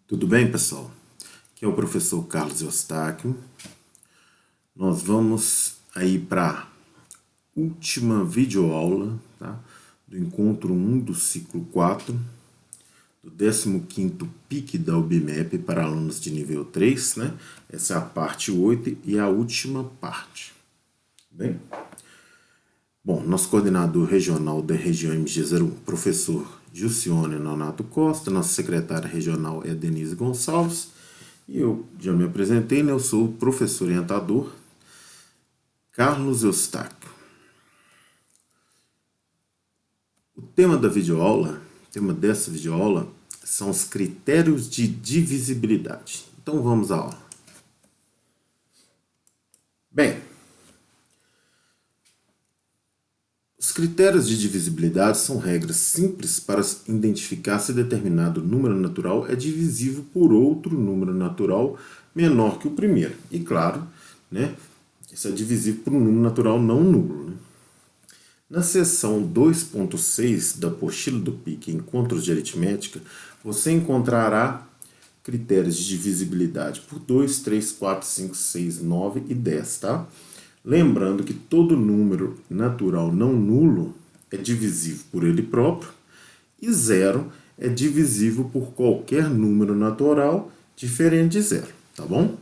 Tudo bem, pessoal? Aqui é o professor Carlos Eustáquio. Nós vamos aí para a última videoaula, tá? Do encontro 1 do ciclo 4, do 15º PIC da UBMEP para alunos de nível 3, né? Essa é a parte 8 e a última parte. Bem? Bom, nosso coordenador regional da região MG01, professor Gilcione Nonato Costa, nossa secretária regional é Denise Gonçalves, e eu já me apresentei, né? Eu sou o professor orientador Carlos Eustáquio. O tema dessa videoaula são os critérios de divisibilidade. Então vamos à aula. Bem, os critérios de divisibilidade são regras simples para identificar se determinado número natural é divisível por outro número natural menor que o primeiro. E claro, né, isso é divisível por um número natural não nulo. Né? Na seção 2.6 da apostila do PIC Encontros de Aritmética, você encontrará critérios de divisibilidade por 2, 3, 4, 5, 6, 9 e 10, tá? Lembrando que todo número natural não nulo é divisível por ele próprio e zero é divisível por qualquer número natural diferente de zero, tá bom?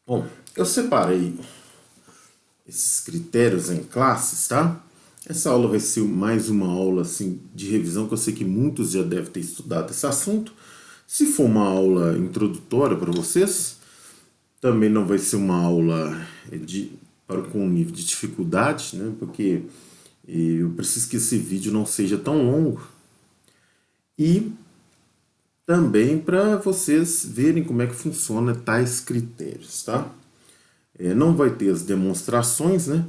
Bom, eu separei esses critérios em classes, tá? Essa aula vai ser mais uma aula assim, de revisão, que eu sei que muitos já devem ter estudado esse assunto. Se for uma aula introdutória para vocês, também não vai ser uma aula com um nível de dificuldade, né? Porque eu preciso que esse vídeo não seja tão longo. E também para vocês verem como é que funciona tais critérios, tá? Não vai ter as demonstrações, né,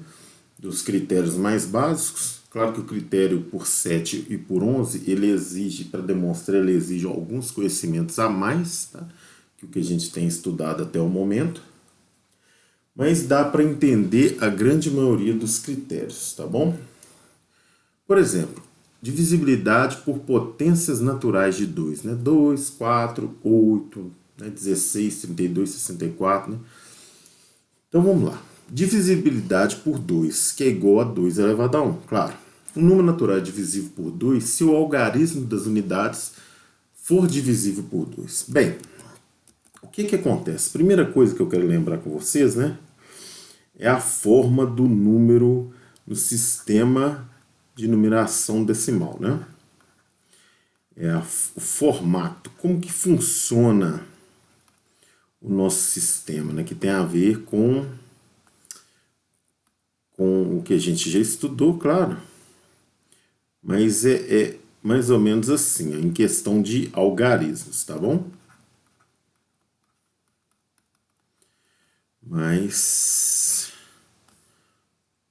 dos critérios mais básicos. Claro que o critério por 7 e por 11, ele exige, para demonstrar, ele exige alguns conhecimentos a mais, tá? Que o que a gente tem estudado até o momento. Mas dá para entender a grande maioria dos critérios, tá bom? Por exemplo, divisibilidade por potências naturais de 2, né? 2, 4, 8, né? 16, 32, 64, né? Então vamos lá. Divisibilidade por 2, que é igual a 2 elevado a 1. Claro, o número natural é divisível por 2 se o algarismo das unidades for divisível por 2. Bem, o que acontece? Primeira coisa que eu quero lembrar com vocês, né, é a forma do número no sistema de numeração decimal, né? O formato, como que funciona o nosso sistema, né, que tem a ver com o que a gente já estudou, claro, mas é mais ou menos assim, em questão de algarismos, tá bom? Mas...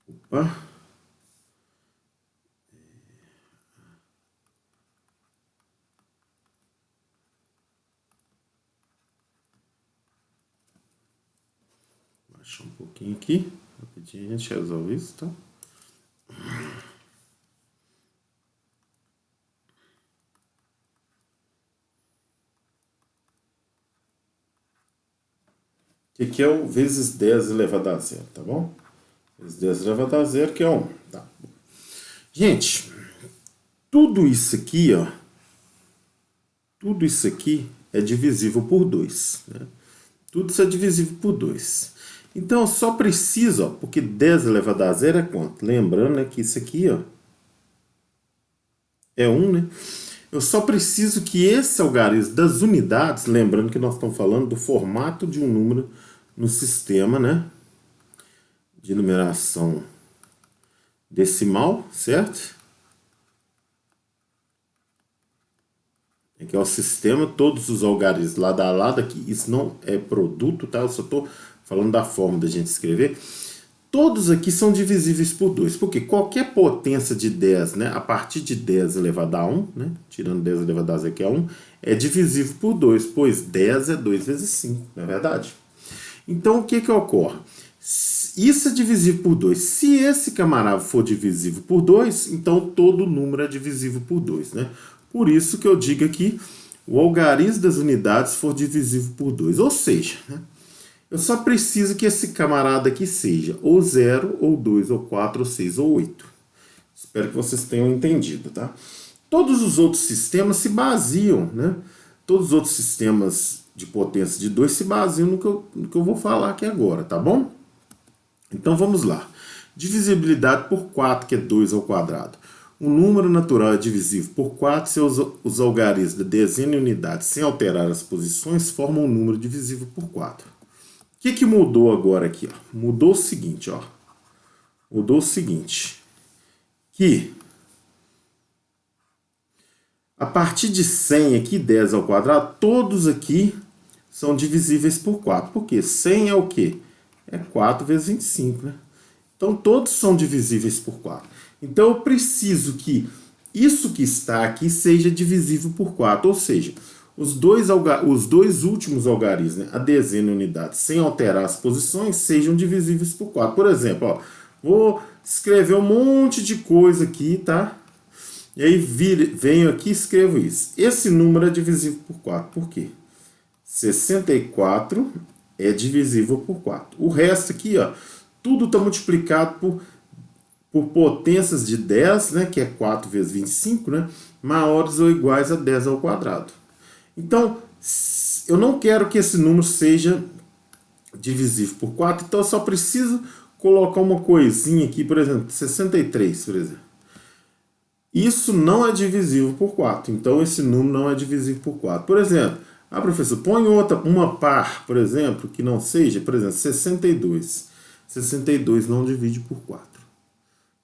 Opa! Baixar um pouquinho aqui, rapidinho a gente resolve isso, tá? Que aqui é o vezes 10 elevado a zero, tá bom? Vezes 10 elevado a zero, que é 1. Tá. Gente, tudo isso aqui, ó, tudo isso aqui é divisível por 2, né? Tudo isso é divisível por 2. Então eu só preciso, ó, porque 10 elevado a zero é quanto? Lembrando, né, que isso aqui, ó, é 1, né? Eu só preciso que esse algarismo das unidades, lembrando que nós estamos falando do formato de um número no sistema, né, de numeração decimal, certo? Que é o sistema, todos os algarismos lado a lado aqui, isso não é produto, tá? Eu só estou falando da forma da gente escrever. Todos aqui são divisíveis por 2, porque qualquer potência de 10, né, a partir de 10 elevado a 1, né, tirando 10 elevado a 0, que é 1, é divisível por 2, pois 10 é 2 vezes 5, não é verdade? Então, o que ocorre? Isso é divisível por 2. Se esse camarada for divisível por 2, então todo número é divisível por 2, né? Por isso que eu digo aqui, o algarismo das unidades for divisível por 2. Ou seja, né, eu só preciso que esse camarada aqui seja ou 0, ou 2, ou 4, ou 6, ou 8. Espero que vocês tenham entendido, tá? Todos os outros sistemas se baseiam, né? Todos os outros sistemas de potência de 2 se baseiam no que eu vou falar aqui agora, tá bom? Então vamos lá. Divisibilidade por 4, que é 2 ao quadrado. Um número natural é divisível por 4 se os algarismos da dezena e unidade sem alterar as posições formam um número divisível por 4. O que mudou agora aqui? Ó? Mudou o seguinte, ó. Mudou o seguinte. Que a partir de 100 aqui, 10 ao quadrado, todos aqui são divisíveis por 4. Por quê? 100 é o quê? É 4 vezes 25, né? Então, todos são divisíveis por 4. Então, eu preciso que isso que está aqui seja divisível por 4. Ou seja, os dois últimos algarismos, né, a dezena e a unidade, sem alterar as posições, sejam divisíveis por 4. Por exemplo, ó, vou escrever um monte de coisa aqui, tá? E aí venho aqui e escrevo isso. Esse número é divisível por 4. Por quê? 64 é divisível por 4. O resto aqui, ó, tudo está multiplicado por potências de 10, né, que é 4 vezes 25, né, maiores ou iguais a 10 ao quadrado. Então, eu não quero que esse número seja divisível por 4, então eu só preciso colocar uma coisinha aqui, por exemplo, 63, por exemplo. Isso não é divisível por 4, então esse número não é divisível por 4. Por exemplo, professor, põe uma par, por exemplo, que não seja, por exemplo, 62. 62 não divide por 4.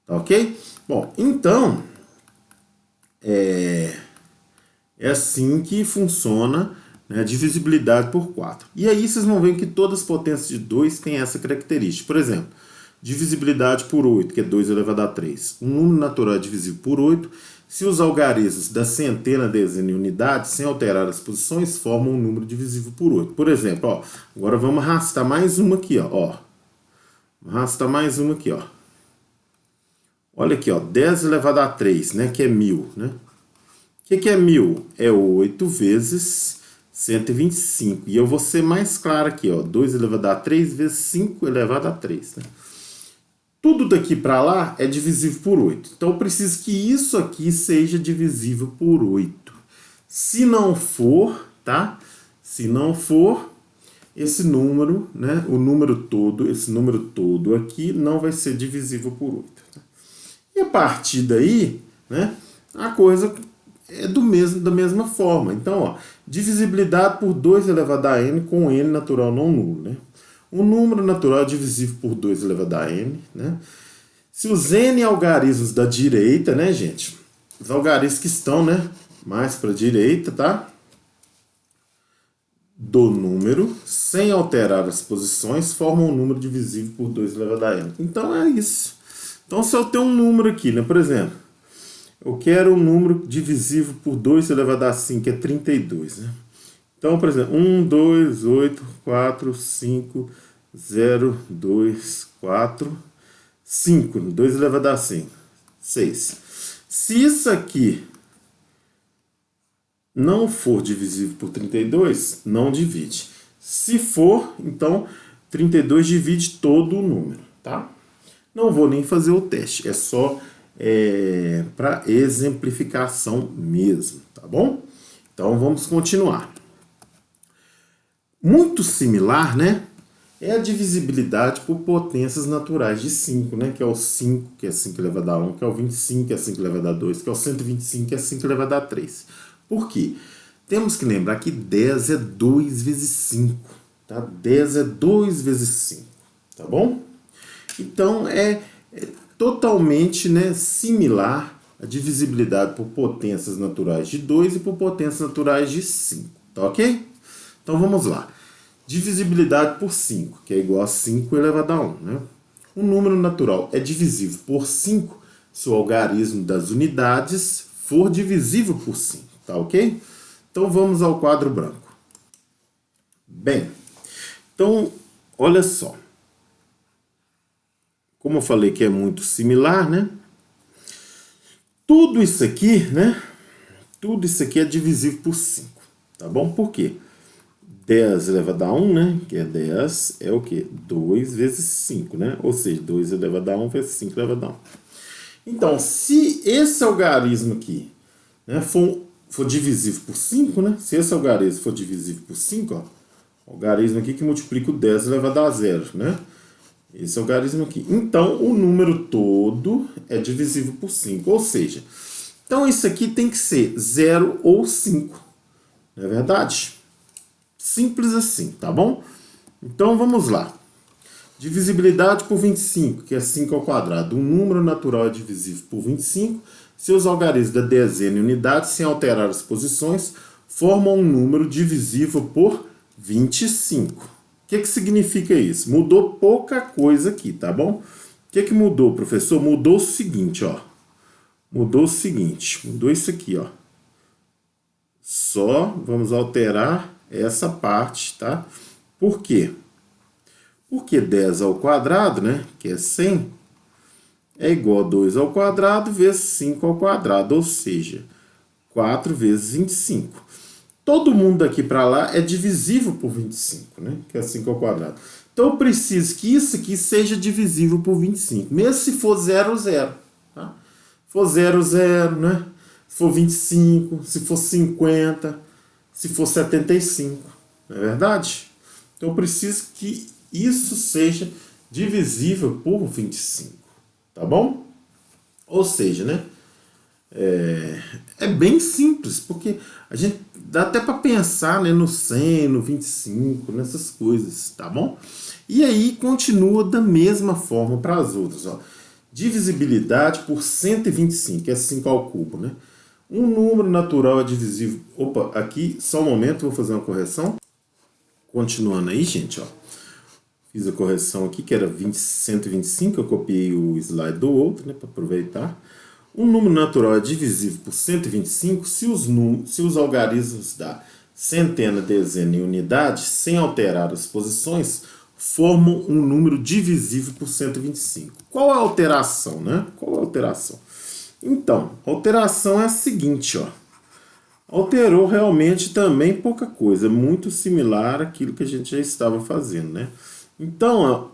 Tá ok? Bom, então, é assim que funciona, né, a divisibilidade por 4. E aí vocês vão ver que todas as potências de 2 têm essa característica. Por exemplo, divisibilidade por 8, que é 2 elevado a 3. Um número natural é divisível por 8 se os algarismos da centena, dezena e unidade, sem alterar as posições, formam um número divisível por 8. Por exemplo, ó, agora vamos arrastar mais uma aqui, ó. Arrasta mais uma aqui, ó. Olha aqui, ó, 10 elevado a 3, né, que é 1000, né? O que é 1000? É 8 vezes 125. E eu vou ser mais claro aqui, ó, 2 elevado a 3 vezes 5 elevado a 3, né? Tudo daqui para lá é divisível por 8. Então eu preciso que isso aqui seja divisível por 8. Se não for, tá? Se não for, esse número, né, esse número todo aqui não vai ser divisível por 8. Tá? E a partir daí, né, a coisa é da mesma forma. Então, ó, divisibilidade por 2 elevado a n com n natural não nulo, né? O número natural é divisível por 2 elevado a n, né? Se os n algarismos da direita, né, gente? Os algarismos que estão, né, mais para a direita, tá? Do número, sem alterar as posições, formam um número divisível por 2 elevado a n. Então é isso. Então se eu tenho um número aqui, né, por exemplo, eu quero um número divisível por 2 elevado a 5, que é 32, né? Então, por exemplo, 1, 2, 8, 4, 5, 0, 2, 4, 5. 2 elevado a 5, 6. Se isso aqui não for divisível por 32, não divide. Se for, então 32 divide todo o número, tá? Não vou nem fazer o teste, é só para exemplificação mesmo, tá bom? Então vamos continuar. Muito similar, né? É a divisibilidade por potências naturais de 5, né? Que é o 5, que é 5 elevado a 1, que é o 25, que é 5 elevado a 2, que é o 125, que é 5 elevado a 3. Por quê? Temos que lembrar que 10 é 2 vezes 5, tá? 10 é 2 vezes 5, tá bom? Então, é totalmente, né, similar a divisibilidade por potências naturais de 2 e por potências naturais de 5, tá ok? Então, vamos lá. Divisibilidade por 5, que é igual a 5 elevado a 1, né? Um número natural é divisível por 5 se o algarismo das unidades for divisível por 5, tá ok? Então, vamos ao quadro branco. Bem, então, olha só. Como eu falei que é muito similar, né? Tudo isso aqui, né? Tudo isso aqui é divisível por 5. tá bom? Por quê? 10 elevado a 1, né? Que é 10, é o quê? 2 vezes 5, né? Ou seja, 2 elevado a 1 vezes 5 elevado a 1. Então, se esse algarismo aqui, né, for divisível por 5, né? Se esse algarismo for divisível por 5, ó, algarismo aqui que multiplica o 10 elevado a 0, né? Esse algarismo aqui. Então, o número todo é divisível por 5. Ou seja, então isso aqui tem que ser 0 ou 5. Não é verdade? Simples assim, tá bom? Então, vamos lá. Divisibilidade por 25, que é 5 ao quadrado. Um número natural é divisível por 25. Seus algarismos da dezena e unidade, sem alterar as posições, formam um número divisível por 25. O que significa isso? Mudou pouca coisa aqui, tá bom? O que mudou, professor? Mudou o seguinte, ó. Mudou o seguinte. Mudou isso aqui, ó. Só vamos alterar essa parte, tá? Por quê? Porque 10 ao quadrado, né, que é 100, é igual a 2 ao quadrado vezes 5 ao quadrado, ou seja, 4 vezes 25. Todo mundo daqui para lá é divisível por 25, né, que é 5 ao quadrado. Então eu preciso que isso aqui seja divisível por 25, mesmo se for 0, 0. Tá? Se for 0, 0, né? Se for 25, se for 50, se for 75. Não é verdade? Então eu preciso que isso seja divisível por 25, tá bom? Ou seja, né? É bem simples, porque a gente dá até para pensar, né, no 100, no 25, nessas coisas, tá bom? E aí continua da mesma forma para as outras, ó. Divisibilidade por 125, é 5 ao cubo, né? Um número natural é divisível... Opa, aqui, só um momento, vou fazer uma correção. Continuando aí, gente, ó. Fiz a correção aqui, que era 125, eu copiei o slide do outro, né, para aproveitar. Um número natural é divisível por 125 se os algarismos da centena, dezena e unidade, sem alterar as posições, formam um número divisível por 125. Qual é a alteração, né? Qual é a alteração? Então, a alteração é a seguinte, ó. Alterou realmente também pouca coisa, muito similar àquilo que a gente já estava fazendo, né? Então,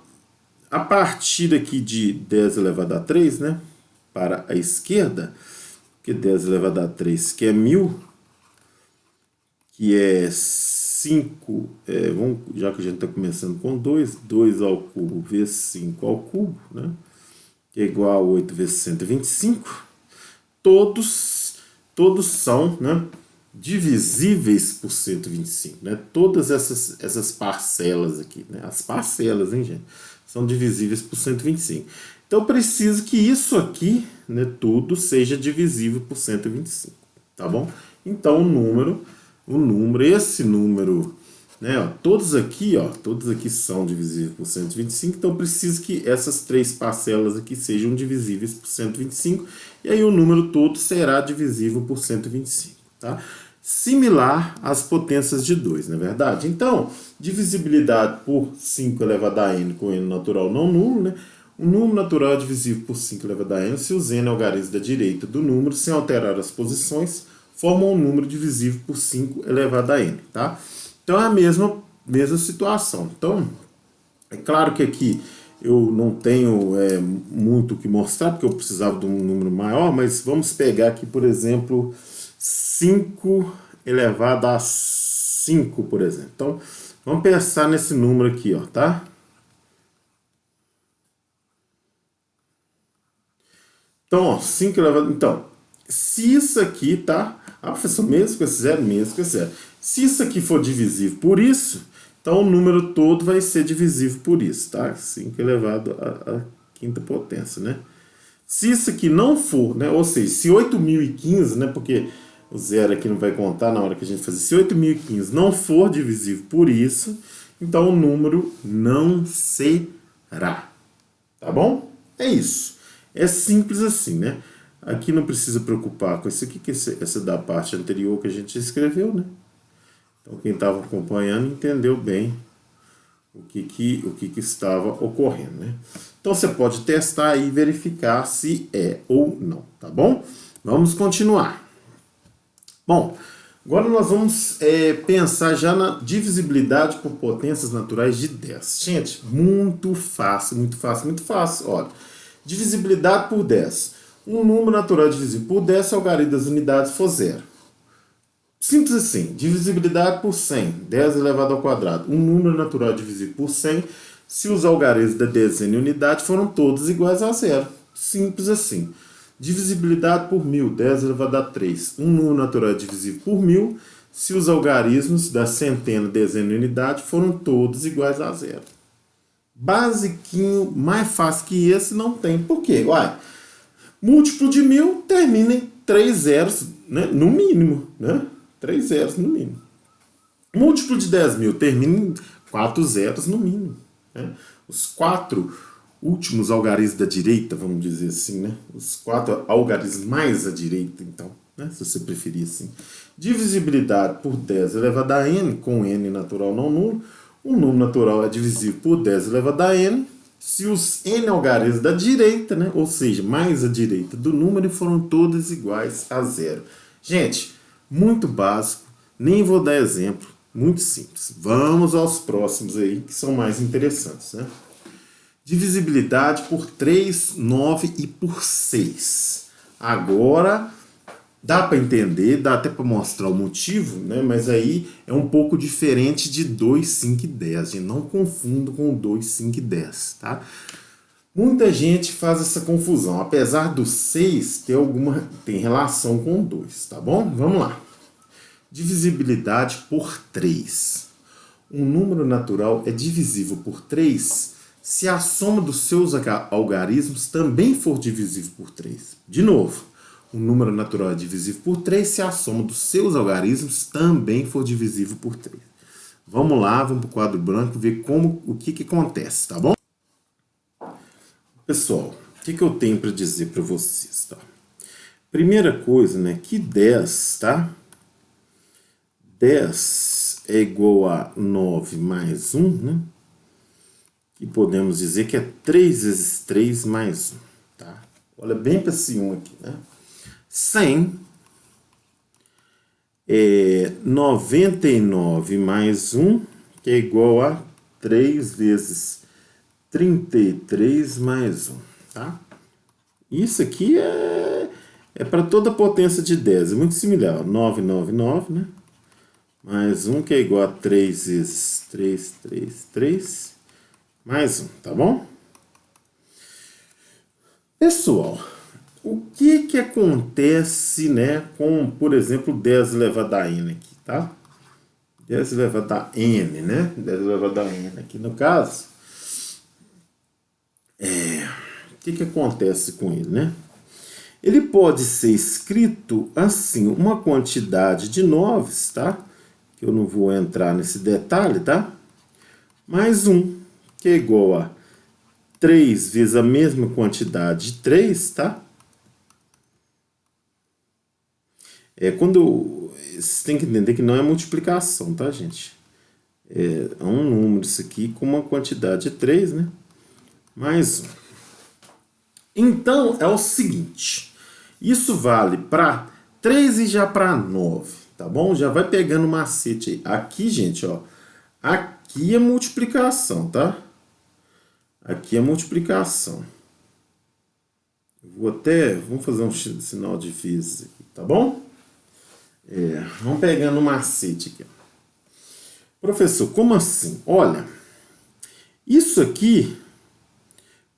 a partir aqui de 10 elevado a 3, né, para a esquerda, que 10 elevado a 3, que é 1000, que é 5, já que a gente está começando com 2, 2 ao cubo vezes 5 ao cubo, né, que é igual a 8 vezes 125, todos são, né, divisíveis por 125, né? Todas essas parcelas aqui, né? As parcelas, hein, gente? São divisíveis por 125. Então, eu preciso que isso aqui, né, tudo seja divisível por 125, tá bom? Então, esse número, né, ó, todos aqui são divisíveis por 125, então eu preciso que essas três parcelas aqui sejam divisíveis por 125, e aí o número todo será divisível por 125, tá? Similar às potências de 2, não é verdade? Então, divisibilidade por 5 elevado a n com n natural não nulo, né? O número natural é divisível por 5 elevado a n se os n algarismos da direita do número, sem alterar as posições, formam um número divisível por 5 elevado a n, tá? Então é a mesma situação. Então, é claro que aqui eu não tenho muito o que mostrar, porque eu precisava de um número maior, mas vamos pegar aqui, por exemplo, 5 elevado a 5, por exemplo. Então, vamos pensar nesse número aqui, ó, tá? Então, ó, 5 elevado... Então, se isso aqui, tá? Ah, professor, mesmo com esse zero, mesmo com esse zero. Se isso aqui for divisível por isso, então o número todo vai ser divisível por isso, tá? 5 elevado à quinta potência, né? Se isso aqui não for, né? Ou seja, se 8.015, né? Porque o zero aqui não vai contar na hora que a gente fazer. Se 8.015 não for divisível por isso, então o número não será. Tá bom? É isso. É simples assim, né? Aqui não precisa preocupar com isso aqui, que essa da parte anterior que a gente escreveu, né? Então quem estava acompanhando entendeu bem o que estava ocorrendo, né? Então você pode testar e verificar se é ou não, tá bom? Vamos continuar. Bom, Agora nós vamos pensar já na divisibilidade por potências naturais de 10. Gente, muito fácil, muito fácil, muito fácil. Olha, divisibilidade por 10. Um número natural divisível por 10 se o algarismo das unidades for zero. Simples assim. Divisibilidade por 100. 10 elevado ao quadrado. Um número natural divisível por 100 se os algarismos da dezena e unidade foram todos iguais a zero. Simples assim. Divisibilidade por 1000, 10 elevado a 3. Um número natural divisível por 1000 se os algarismos da centena, dezena e unidade foram todos iguais a zero. Basiquinho, mais fácil que esse não tem. Por quê? Uai, múltiplo de 1000 termina em 3 zeros, né? No mínimo, né? 3 zeros no mínimo. Múltiplo de 10.000 termina em 4 zeros no mínimo. Né? Os 4 últimos algarismos da direita, vamos dizer assim, né? Os 4 algarismos mais à direita, então, né? Se você preferir assim. Divisibilidade por 10 elevado a n, com n natural não nulo. Um número natural é divisível por 10 elevado a n se os n algarismos da direita, né? Ou seja, mais à direita do número, foram todos iguais a zero. Gente, muito básico, nem vou dar exemplo, muito simples. Vamos aos próximos aí, que são mais interessantes, né? Divisibilidade por 3, 9 e por 6. Agora, dá para entender, dá até para mostrar o motivo, né? Mas aí é um pouco diferente de 2, 5 e 10. Gente, não confunda com 2, 5 e 10, tá? Muita gente faz essa confusão, apesar do 6 tem relação com o 2, tá bom? Vamos lá. Divisibilidade por 3. Um número natural é divisível por 3 se a soma dos seus algarismos também for divisível por 3. De novo, um número natural é divisível por 3 se a soma dos seus algarismos também for divisível por 3. Vamos lá, vamos para o quadro branco ver o que acontece, tá bom? Pessoal, o que eu tenho para dizer para vocês, tá? Primeira coisa, né, que 10, tá? 10 é igual a 9 mais 1, né? E podemos dizer que é 3 vezes 3 mais 1, tá? Olha bem para esse 1 aqui, né? 100 é 99 mais 1, que é igual a 3 vezes 33 mais 1, tá? Isso aqui é para toda a potência de 10, é muito similar. 999, né? Mais 1, que é igual a 3 vezes 3, 3, 3, mais 1, tá bom? Pessoal, o que acontece, né, com, por exemplo, 10 elevado a n aqui, tá? 10 elevado a n, né? 10 elevado a n aqui no caso. O que acontece com ele, né? Ele pode ser escrito assim, uma quantidade de 9, tá? Que eu não vou entrar nesse detalhe, tá? Mais 1, que é igual a 3 vezes a mesma quantidade de 3, tá? Você tem que entender que não é multiplicação, tá, gente? É um número isso aqui com uma quantidade de 3, né? Mais 1. Então, é o seguinte. Isso vale para 3 e já para 9, tá bom? Já vai pegando o macete aí. Aqui, gente, ó. Aqui é multiplicação, tá? Aqui é multiplicação. Vamos fazer um sinal de vezes aqui, tá bom? Vamos pegando o macete aqui. Professor, como assim? Olha, isso aqui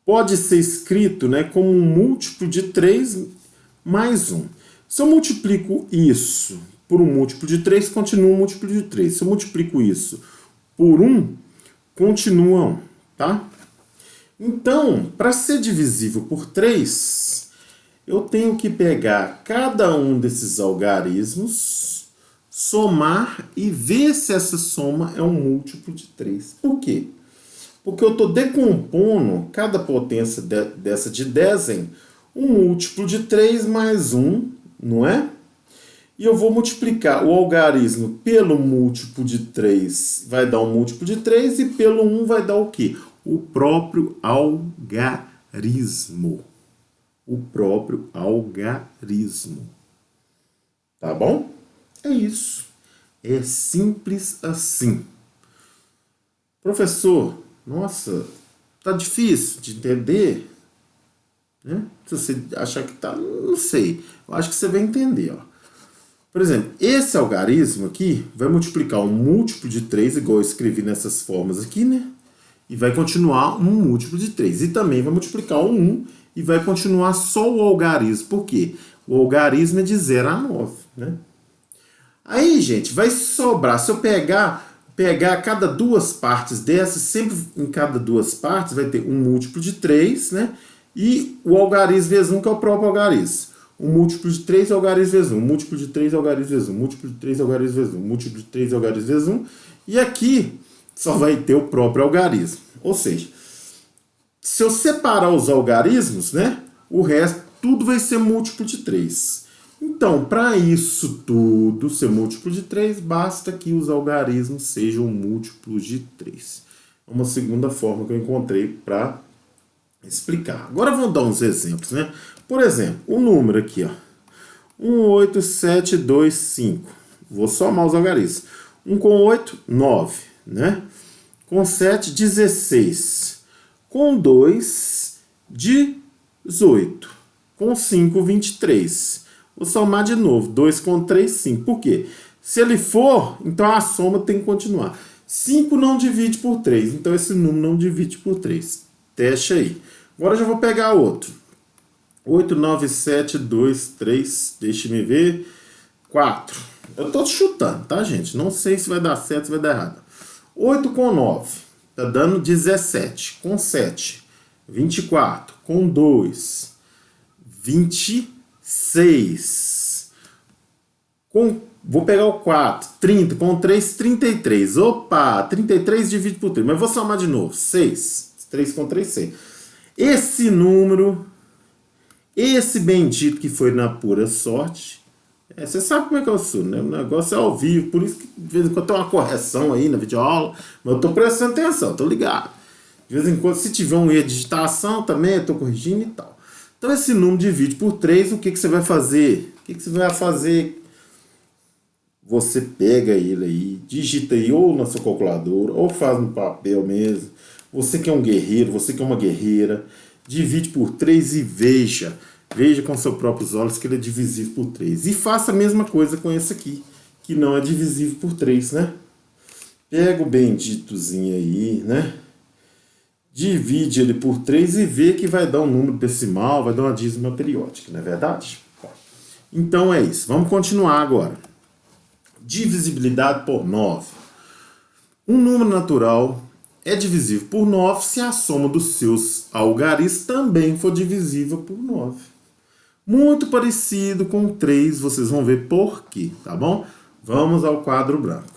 pode ser escrito, né, como um múltiplo de 3 mais 1. Se eu multiplico isso por um múltiplo de 3, continua um múltiplo de 3. Se eu multiplico isso por 1, continua 1, tá? Então, para ser divisível por 3, eu tenho que pegar cada um desses algarismos, somar e ver se essa soma é um múltiplo de 3. Por quê? Porque eu estou decompondo cada potência dessa de 10 em um múltiplo de 3 mais 1, não é? E eu vou multiplicar o algarismo pelo múltiplo de 3, vai dar um múltiplo de 3, e pelo 1 vai dar o quê? O próprio algarismo. O próprio algarismo. Tá bom? É isso. É simples assim. Professor, nossa, tá difícil de entender, né? Se você achar que tá, não sei. Eu acho que você vai entender, ó. Por exemplo, esse algarismo aqui vai multiplicar um múltiplo de 3, igual eu escrevi nessas formas aqui, né? E vai continuar um múltiplo de 3. E também vai multiplicar um 1 e vai continuar só o algarismo. Por quê? O algarismo é de 0 a 9, né? Aí, gente, vai sobrar. Se eu pegar cada duas partes dessas, sempre em cada duas partes vai ter um múltiplo de 3, né? E o algarismo vezes 1, que é o próprio algarismo. Um múltiplo de 3 algarismo vezes 1. Um múltiplo de 3 algarismo vezes 1. Um múltiplo de 3 algarismo vezes 1. Um múltiplo de 3 algarismo vezes 1. E aqui só vai ter o próprio algarismo. Ou seja, se eu separar os algarismos, né? O resto, tudo vai ser múltiplo de 3. Então, para isso tudo ser múltiplo de 3, basta que os algarismos sejam múltiplos de 3. É uma segunda forma que eu encontrei para explicar. Agora vamos dar uns exemplos, né? Por exemplo, o número aqui, ó. 18725. Vou somar os algarismos. 1 com 8, 9, né? Com 7, 16. Com 2, 18. Com 5, 23. Vou somar de novo. 2 com 3, 5. Por quê? Se ele for, então a soma tem que continuar. 5 não divide por 3, então esse número não divide por 3. Teste aí. Agora eu já vou pegar outro. 8, 9, 7, 2, 3, deixa-me ver, 4. Eu tô chutando, tá, gente? Não sei se vai dar certo, se vai dar errado. 8 com 9, tá dando 17. Com 7, 24. Com 2, 26. Vou pegar o 4, 30. Com 3, 33. Opa, 33 divide por 3. Mas vou somar de novo. 6. 3 com 3, 6. Esse número... Esse bendito que foi na pura sorte. Você sabe como é que eu sou, né? O negócio é ao vivo. Por isso que de vez em quando tem uma correção aí na videoaula. Mas eu tô prestando atenção, tô ligado. De vez em quando, se tiver um erro de digitação também, eu tô corrigindo e tal. Então esse número divide por 3, o que você vai fazer? O que você vai fazer? Você pega ele aí, digita aí ou na sua calculadora, ou faz no papel mesmo. Você que é um guerreiro, você que é uma guerreira, divide por 3 e veja. Veja com seus próprios olhos que ele é divisível por 3. E faça a mesma coisa com esse aqui, que não é divisível por 3, né? Pega o benditozinho aí, né? Divide ele por 3 e vê que vai dar um número decimal, vai dar uma dízima periódica, não é verdade? Então é isso. Vamos continuar agora. Divisibilidade por 9. Um número natural é divisível por 9 se a soma dos seus algarismos também for divisível por 9. Muito parecido com 3, vocês vão ver por quê, tá bom? Vamos ao quadro branco.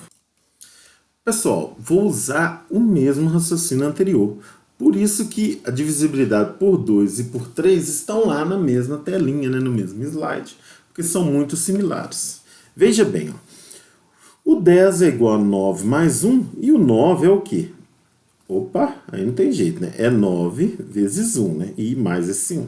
Pessoal, vou usar o mesmo raciocínio anterior. Por isso que a divisibilidade por 2 e por 3 estão lá na mesma telinha, né, no mesmo slide, porque são muito similares. Veja bem, ó. O 10 é igual a 9 mais 1, e o 9 é o quê? Opa, aí não tem jeito, né? É 9 vezes 1, né? E mais esse 1.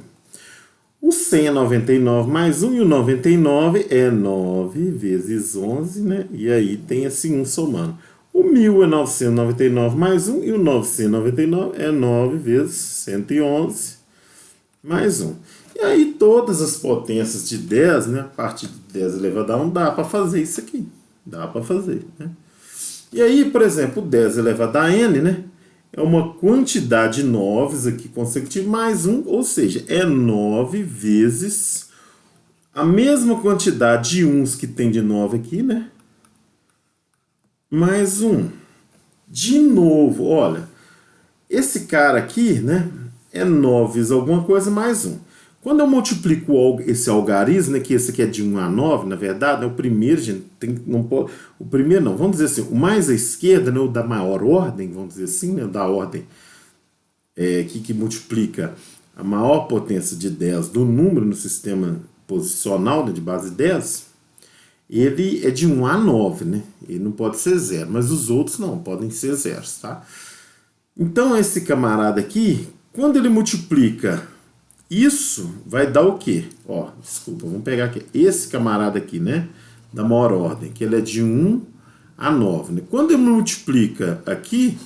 O 100 é 99 mais 1, e o 99 é 9 vezes 11, né? E aí tem esse 1 somando. O 1000 é 999 mais 1, e o 999 é 9 vezes 111 mais 1. E aí todas as potências de 10, né? A partir de 10 elevado a 1, dá para fazer isso aqui. Dá para fazer, né? E aí, por exemplo, 10 elevado a n, né? É uma quantidade de 9 aqui consecutiva mais 1, ou seja, é 9 vezes a mesma quantidade de 1 que tem de 9 aqui, né? Mais 1. De novo, olha, esse cara aqui, né? É 9 vezes alguma coisa mais 1. Quando eu multiplico esse algarismo, né, que esse aqui é de 1 a 9, na verdade, né, o primeiro, gente, não pode, o primeiro não, vamos dizer assim, o mais à esquerda, né, o da maior ordem, vamos dizer assim, né, da ordem que multiplica a maior potência de 10 do número no sistema posicional, né, de base 10, ele é de 1 a 9, né, ele não pode ser 0, mas os outros não, podem ser zeros, tá? Então esse camarada aqui, quando ele multiplica isso vai dar o quê? Ó, desculpa, vamos pegar aqui. Esse camarada aqui, né? da maior ordem, que ele é de 1 a 9. Né? Quando ele multiplica aqui,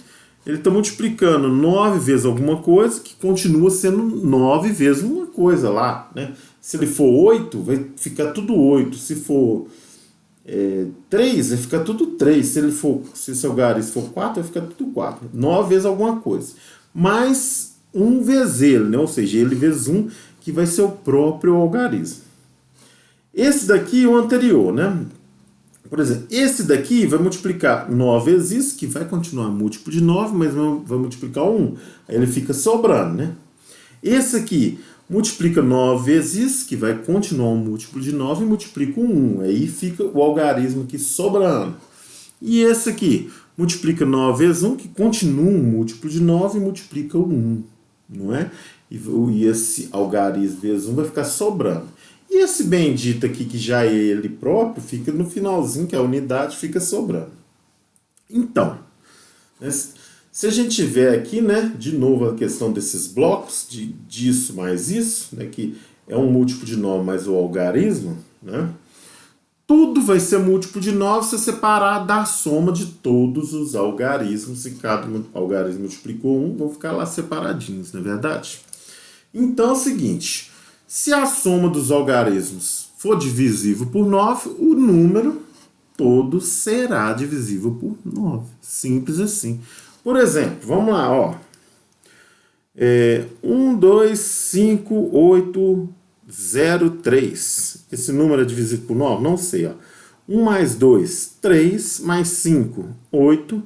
ele está multiplicando 9 vezes alguma coisa, que continua sendo 9 vezes uma coisa lá. Né? Se ele for 8, vai ficar tudo 8. Se for 3, vai ficar tudo 3. Se o seu algarismo for 4, vai ficar tudo 4. 9 vezes alguma coisa. Mais 1 vezes ele, né? Ou seja, ele vezes 1, que vai ser o próprio algarismo. Esse daqui é o anterior, né? Por exemplo, esse daqui vai multiplicar 9 vezes isso, que vai continuar múltiplo de 9, mas vai multiplicar 1. Aí ele fica sobrando, né? Esse aqui multiplica 9 vezes isso, que vai continuar um múltiplo de 9 e multiplica 1. Aí fica o algarismo aqui sobrando. E esse aqui multiplica 9 vezes 1, que continua um múltiplo de 9 e multiplica o 1. Não é? E esse algarismo vezes 1 vai ficar sobrando. E esse bendito aqui, que já é ele próprio, fica no finalzinho, que é a unidade, fica sobrando. Então, né, se a gente tiver aqui, né, de novo a questão desses blocos, disso mais isso, né, que é um múltiplo de 9 mais o algarismo, né, tudo vai ser múltiplo de 9 se separar da soma de todos os algarismos. Se cada algarismo multiplicou 1, vão ficar lá separadinhos, não é verdade? Então é o seguinte... Se a soma dos algarismos for divisível por 9, o número todo será divisível por 9. Simples assim. Por exemplo, vamos lá, ó. 1, 2, 5, 8, 0, 3. Esse número é divisível por 9? Não sei, ó. 1 mais 2, 3, mais 5, 8,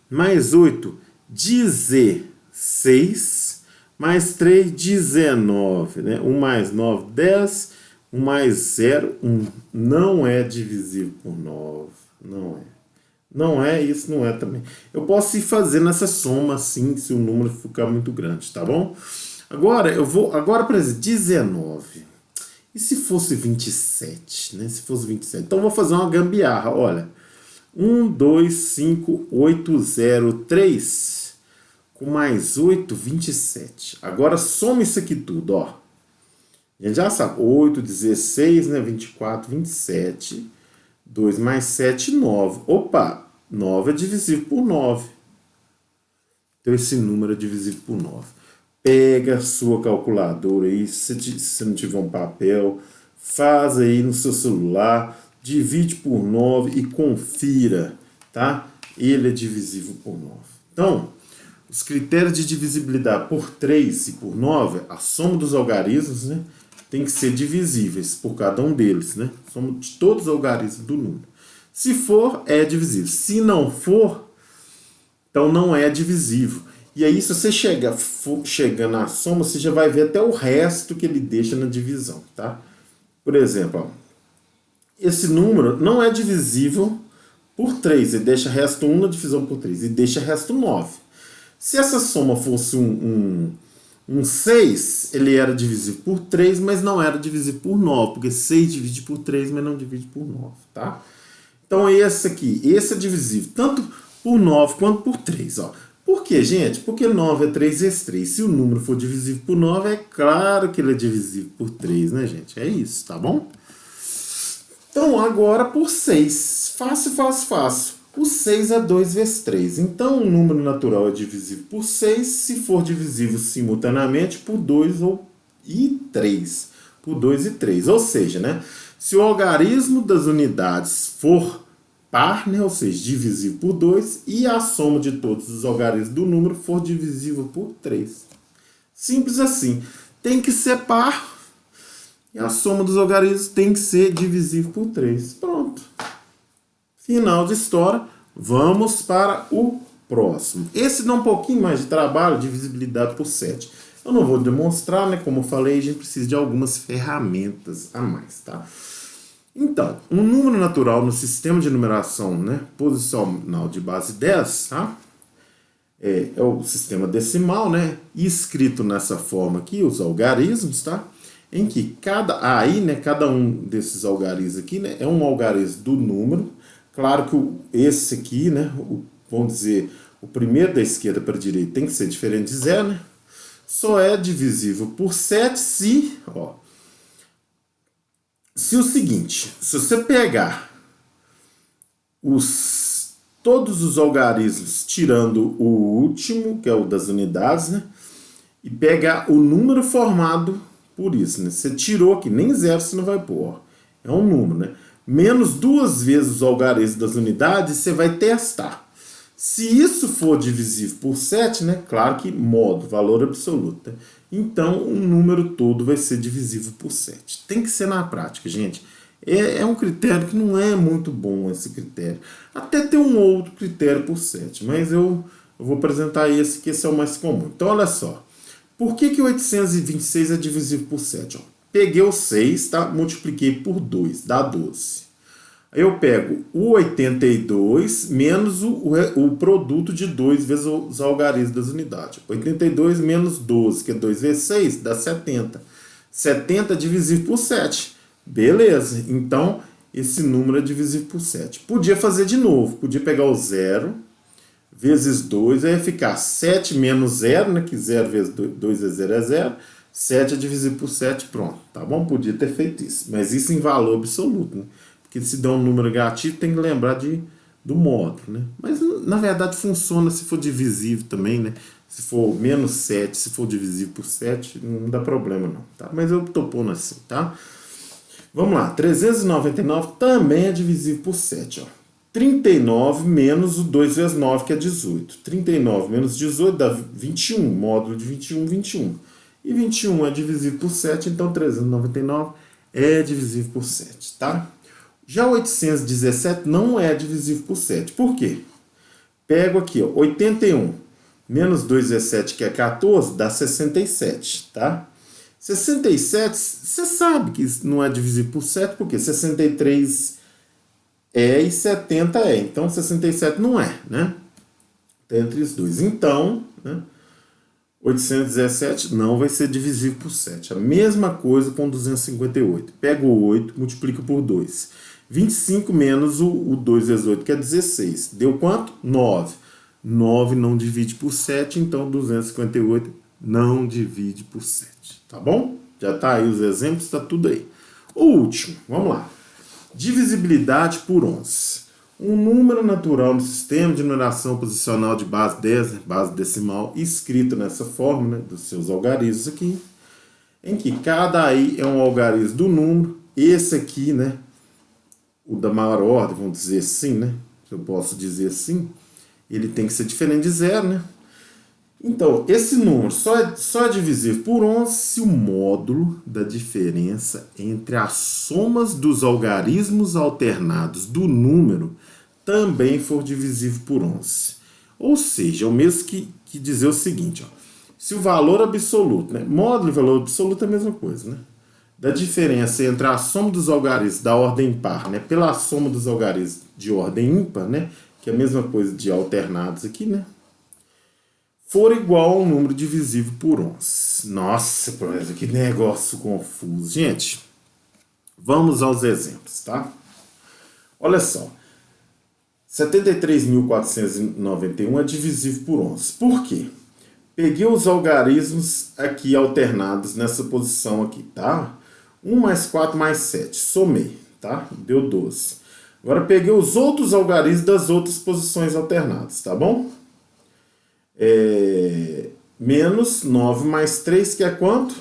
mais 8, 16, mais 3, 19, né? 1 mais 9, 10, 1 mais 0, 1. Não é divisível por 9. Não é. Não é, isso não é também. Eu posso ir fazendo essa soma assim, se o número ficar muito grande, tá bom? Agora, por exemplo, 19. E se fosse 27, né? Se fosse 27. Então, eu vou fazer uma gambiarra, olha. 1, 2, 5, 8, 0, 3... com mais 8, 27. Agora soma isso aqui tudo, ó. A gente já sabe. 8, 16, né? 24, 27. 2 mais 7, 9. Opa! 9 é divisível por 9. Então esse número é divisível por 9. Pega a sua calculadora aí, se você não tiver um papel, faz aí no seu celular, divide por 9 e confira, tá? Ele é divisível por 9. Então, os critérios de divisibilidade por 3 e por 9, a soma dos algarismos, né, tem que ser divisíveis por cada um deles, né? Soma de todos os algarismos do número. Se for, é divisível. Se não for, então não é divisível. E aí, se você chega na soma, você já vai ver até o resto que ele deixa na divisão, tá? Por exemplo, ó, esse número não é divisível por 3. Ele deixa resto 1 na divisão por 3 e deixa resto 9. Se essa soma fosse um 6, ele era divisível por 3, mas não era divisível por 9, porque 6 divide por 3, mas não divide por 9, tá? Então esse aqui, esse é divisível tanto por 9 quanto por 3, ó. Por quê, gente? Porque 9 é 3 vezes 3. Se o número for divisível por 9, é claro que ele é divisível por 3, né, gente? É isso, tá bom? Então agora por 6. Fácil, fácil, fácil. O 6 é 2 vezes 3. Então, o número natural é divisível por 6 se for divisível simultaneamente por 2 e 3. Por 2 e 3. Ou seja, né, se o algarismo das unidades for par, né, ou seja, divisível por 2, e a soma de todos os algarismos do número for divisível por 3. Simples assim. Tem que ser par e a soma dos algarismos tem que ser divisível por 3. Pronto. Final de história, vamos para o próximo. Esse dá um pouquinho mais de trabalho, divisibilidade por 7. Eu não vou demonstrar, né? Como eu falei, a gente precisa de algumas ferramentas a mais, tá? Então, um número natural no sistema de numeração, né, posicional de base 10, tá? É o sistema decimal, né? E escrito nessa forma aqui, os algarismos, tá? Em que cada um desses algarismos aqui, né, é um algarismo do número. Claro que esse aqui, né, vamos dizer, o primeiro da esquerda para a direita tem que ser diferente de 0, né? Só é divisível por 7 se o seguinte, se você pegar todos os algarismos tirando o último, que é o das unidades, né? E pega o número formado por isso, né? Você tirou aqui, nem zero você não vai pôr. É um número, né? Menos 2 vezes o algarismo das unidades, você vai testar. Se isso for divisível por 7, né? Claro que modo, valor absoluto. Né? Então, o número todo vai ser divisível por 7. Tem que ser na prática, gente. É um critério que não é muito bom, esse critério. Até tem um outro critério por 7, mas eu vou apresentar esse, que esse é o mais comum. Então, olha só. Por que 826 é divisível por 7? Ó, peguei o 6, tá? Multipliquei por 2, dá 12. Aí eu pego o 82 menos o produto de 2 vezes os algarismos das unidades. 82 menos 12, que é 2 vezes 6, dá 70. 70 é divisível por 7. Beleza, então esse número é divisível por 7. Podia fazer de novo, podia pegar o 0 vezes 2, aí ia ficar 7 menos 0, né, que 0 vezes 2 vezes 0 é 0. 7 é divisível por 7, pronto, tá bom? Podia ter feito isso, mas isso em valor absoluto, né? Porque se der um número negativo, tem que lembrar do módulo, né? Mas na verdade funciona se for divisível também, né? Se for menos 7, se for divisível por 7, não dá problema não, tá? Mas eu tô pondo assim, tá? Vamos lá, 399 também é divisível por 7, ó. 39 menos o 2 vezes 9, que é 18. 39 menos 18 dá 21, módulo de 21, 21. E 21 é divisível por 7, então 399 é divisível por 7, tá? Já 817 não é divisível por 7. Por quê? Pego aqui, ó, 81 menos 2 vezes 7, que é 14, dá 67, tá? 67, você sabe que não é divisível por 7, porque 63 é e 70 é. Então, 67 não é, né? Tá entre os dois. Então, né, 817 não vai ser divisível por 7. A mesma coisa com 258. Pega o 8, multiplica por 2. 25 menos o 2 vezes 8, que é 16. Deu quanto? 9. 9 não divide por 7, então 258 não divide por 7. Tá bom? Já tá aí os exemplos, tá tudo aí. O último, vamos lá. Divisibilidade por 11. Um número natural no sistema de numeração posicional de base 10, base decimal, escrito nessa forma, né, dos seus algarismos aqui, em que cada i é um algarismo do número. Esse aqui, né, o da maior ordem, vamos dizer assim, né, eu posso dizer assim, ele tem que ser diferente de 0, né? Então, esse número só é divisível por 11 se o módulo da diferença entre as somas dos algarismos alternados do número também for divisível por 11. Ou seja, é o mesmo que dizer o seguinte, ó, se o valor absoluto, né, módulo e valor absoluto é a mesma coisa, né, da diferença entre a soma dos algarismos da ordem par, né, pela soma dos algarismos de ordem ímpar, né, que é a mesma coisa de alternados aqui, né, for igual ao número divisível por 11. Nossa, professor, que negócio confuso. Gente, vamos aos exemplos, tá? Olha só. 73.491 é divisível por 11. Por quê? Peguei os algarismos aqui alternados nessa posição aqui, tá? 1 mais 4 mais 7. Somei, tá? Deu 12. Agora peguei os outros algarismos das outras posições alternadas, tá bom? Menos 9 mais 3, que é quanto?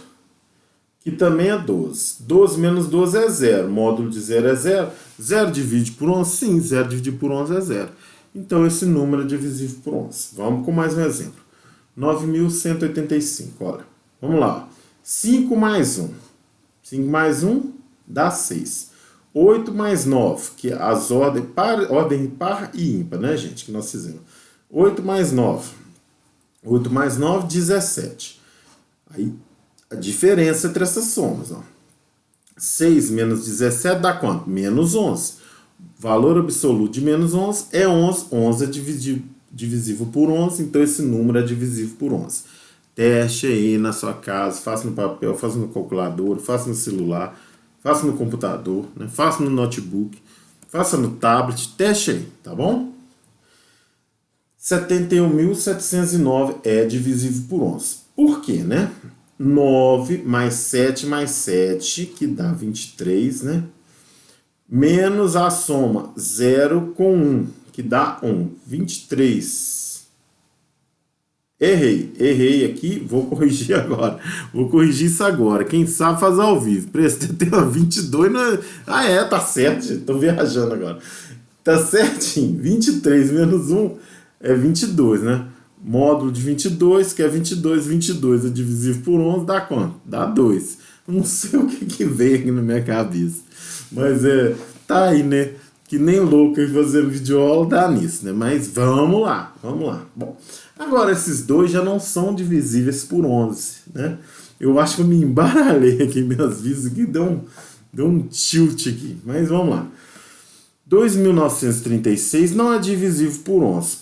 Que também é 12. 12 menos 12 é 0. Módulo de 0 é 0. 0 divide por 11? Sim, 0 dividido por 11 é 0. Então, esse número é divisível por 11. Vamos com mais um exemplo. 9.185, olha. Vamos lá. 5 mais 1. 5 mais 1 dá 6. 8 mais 9, que é as ordem par e ímpar, né, gente, que nós fizemos. 8 mais 9. 8 mais 9, 17. Aí, a diferença entre essas somas, ó. 6 menos 17 dá quanto? Menos 11. Valor absoluto de menos 11 é 11. 11 é divisível por 11, então esse número é divisível por 11. Teste aí na sua casa, faça no papel, faça no calculador, faça no celular, faça no computador, né? Faça no notebook, faça no tablet, teste aí, tá bom? 71.709 é divisível por 11. Por quê, né? 9 mais 7 mais 7, que dá 23, né? menos a soma 0 com 1, que dá 1. 23. Errei aqui, vou corrigir agora. Vou corrigir isso agora. Quem sabe faz ao vivo. Prestei até 22. Tá certo, gente. Tô viajando agora. Tá certinho. 23 menos 1 é 22, né? Módulo de 22, que é 22. 22 é divisível por 11, dá quanto? Dá 2. Não sei o que veio aqui na minha cabeça. Mas tá aí, né? Que nem louco aí fazendo videoaula dá nisso, né? Mas vamos lá. Bom, agora esses dois já não são divisíveis por 11, né? Eu acho que eu me embaralhei aqui, minhas vistas aqui, deu um tilt aqui. Mas vamos lá. 2.936 não é divisível por 11.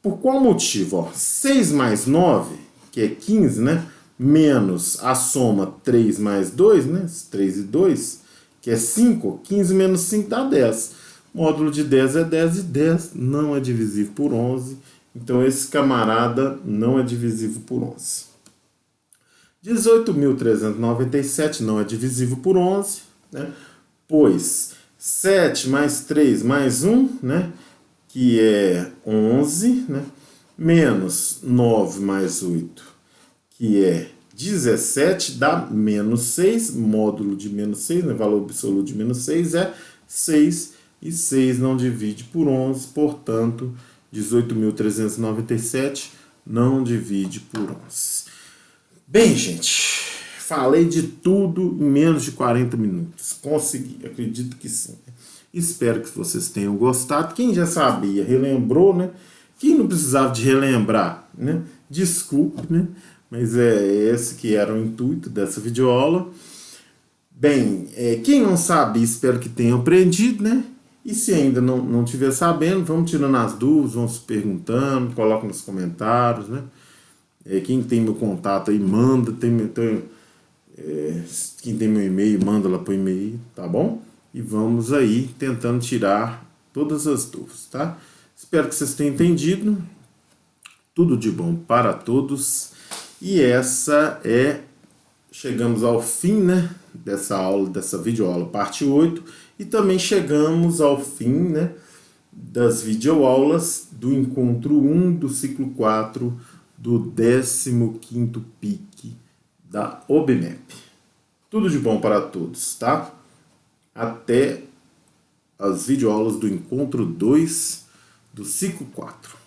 Por qual motivo? Ó, 6 mais 9, que é 15, né? Menos a soma 3 mais 2, né? 3 e 2, que é 5. 15 menos 5 dá 10. Módulo de 10 é 10 e 10 não é divisível por 11. Então esse camarada não é divisível por 11. 18.397 não é divisível por 11, né? Pois 7 mais 3 mais 1, né? Que é 11, né? Menos 9 mais 8, que é 17, dá menos 6. Módulo de menos 6, né? Valor absoluto de menos 6 é 6. E 6 não divide por 11, portanto, 18.397 não divide por 11. Bem, gente, falei de tudo em menos de 40 minutos. Consegui, acredito que sim. Espero que vocês tenham gostado. Quem já sabia, relembrou, né? Quem não precisava de relembrar, né? Desculpe, né? Mas é esse que era o intuito dessa videoaula. Bem, quem não sabe, espero que tenha aprendido, né? E se ainda não estiver sabendo, vamos tirando as dúvidas, vamos perguntando, coloca nos comentários, né? Quem tem meu contato aí, manda. Quem tem meu e-mail, manda lá pro e-mail, tá bom? E vamos aí tentando tirar todas as dúvidas, tá? Espero que vocês tenham entendido. Tudo de bom para todos. E chegamos ao fim, né, dessa aula, dessa videoaula, parte 8, e também chegamos ao fim, né, das videoaulas do encontro 1 do ciclo 4 do 15º PIC da OBMEP. Tudo de bom para todos, tá? Até as videoaulas do encontro 2 do ciclo 4.